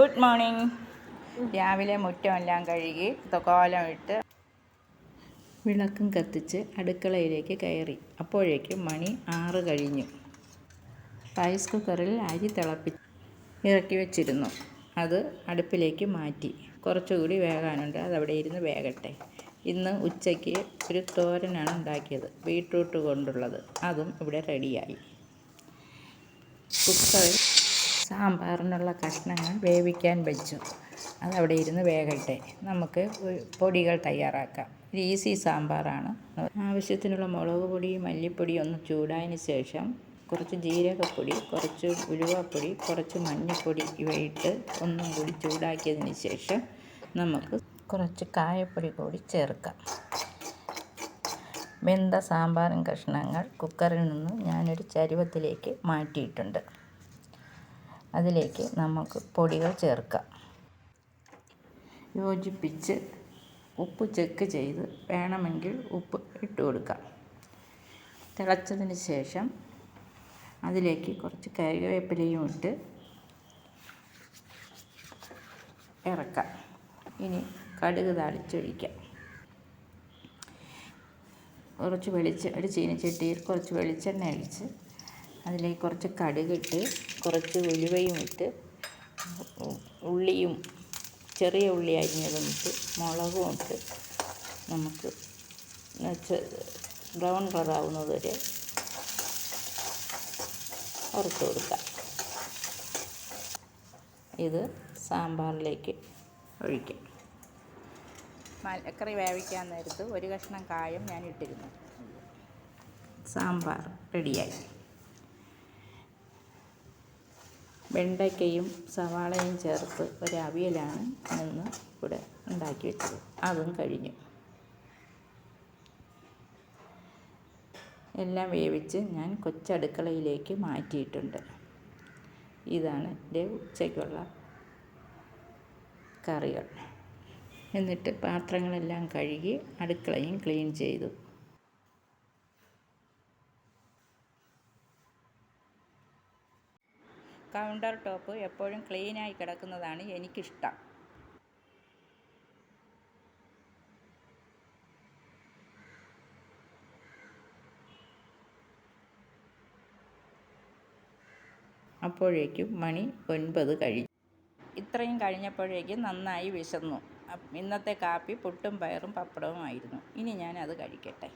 Good morning. രാവിലെ മുറ്റമെല്ലാം കഴുകി കോലമിട്ട് വിളക്കും കത്തിച്ച് അടുക്കളയിലേക്ക് കയറി. അപ്പോഴേക്കും മണി 6 കഴിഞ്ഞു. റൈസ് കുക്കറിൽ അരി തിളപ്പിച്ച് ഇറക്കി വെച്ചിരുന്നു. അത് അടുപ്പിലേക്ക് മാറ്റി. കുറച്ചുകൂടി വേകാനുണ്ട്, അതവിടെ ഇരുന്ന് വേകട്ടെ. ഇന്ന് ഉച്ചയ്ക്ക് ഒരു തോരനാണ് ഉണ്ടാക്കിയത്, ബീട്രൂട്ട് കൊണ്ടുള്ളത്. അതും ഇവിടെ റെഡിയായി. കുക്കറിൽ സാമ്പാറിനുള്ള കഷ്ണങ്ങൾ വേവിക്കാൻ വെച്ചു. അതവിടെ ഇരുന്ന് വേകട്ടെ. നമുക്ക് പൊടികൾ തയ്യാറാക്കാം. ഒരു ഈസി സാമ്പാറാണ്. ആവശ്യത്തിനുള്ള മുളക് പൊടി, മല്ലിപ്പൊടി ഒന്ന് ചൂടായതിന് ശേഷം കുറച്ച് ജീരകപ്പൊടി, കുറച്ച് ഉലുവപ്പൊടി, കുറച്ച് മഞ്ഞൾപ്പൊടി ഇവയിട്ട് ഒന്നും കൂടി ചൂടാക്കിയതിന് ശേഷം നമുക്ക് കുറച്ച് കായപ്പൊടി കൂടി ചേർക്കാം. വെന്ത സാമ്പാറും കഷ്ണങ്ങൾ കുക്കറിൽ നിന്ന് ഞാനൊരു ചരുവത്തിലേക്ക് മാറ്റിയിട്ടുണ്ട്. അതിലേക്ക് നമുക്ക് പൊടികൾ ചേർക്കാം. യോജിപ്പിച്ച് ഉപ്പ് ചെക്ക് ചെയ്ത് വേണമെങ്കിൽ ഉപ്പ് ഇട്ട് കൊടുക്കാം. തിളച്ചതിന് ശേഷം അതിലേക്ക് കുറച്ച് കറിവേപ്പിലയും ഇട്ട് ഇറക്കാം. ഇനി കടുക് താളിച്ചൊഴിക്കാം. ഒരു ചീനച്ചട്ടിയിൽ കുറച്ച് വെളിച്ചെണ്ണ ഒഴിച്ച് അതിലേക്ക് കുറച്ച് കടുകിട്ട് കുറച്ച് ഉലുവയും ഇട്ട് ഉള്ളിയും ചെറിയ ഉള്ളി അരിഞ്ഞതും ഇട്ട് മുളകും ഇട്ട് നമുക്ക് ബ്രൗൺ കളറാവുന്നത് വരെ വറുത്ത് കൊടുക്കാം. ഇത് സാമ്പാറിലേക്ക് ഒഴിക്കാം. മലക്കറി വേവിക്കാൻ നേരത്ത് ഒരു കഷ്ണം കായം ഞാൻ ഇട്ടിരുന്നു. സാമ്പാർ റെഡിയായി. വെണ്ടയ്ക്കയും സവാളയും ചേർത്ത് ഒരു അവിയലാണ് ഇന്ന് ഇവിടെ ഉണ്ടാക്കി വെച്ചത്. അതും കഴിഞ്ഞു. എല്ലാം വേവിച്ച് ഞാൻ കൊച്ചടുക്കളയിലേക്ക് മാറ്റിയിട്ടുണ്ട്. ഇതാണ് എൻ്റെ ഉച്ചയ്ക്കുള്ള കറികൾ. എന്നിട്ട് പാത്രങ്ങളെല്ലാം കഴുകി അടുക്കളയും ക്ലീൻ ചെയ്തു. കൗണ്ടർ ടോപ്പ് എപ്പോഴും ക്ലീനായി കിടക്കുന്നതാണ് എനിക്കിഷ്ടം. അപ്പോഴേക്കും മണി 9 കഴിഞ്ഞു. ഇത്രയും കഴിഞ്ഞപ്പോഴേക്കും നന്നായി വിശന്നു. ഇന്നത്തെ കാപ്പി പുട്ടും പയറും പപ്പടവും ആയിരുന്നു. ഇനി ഞാൻ അത് കഴിക്കട്ടെ.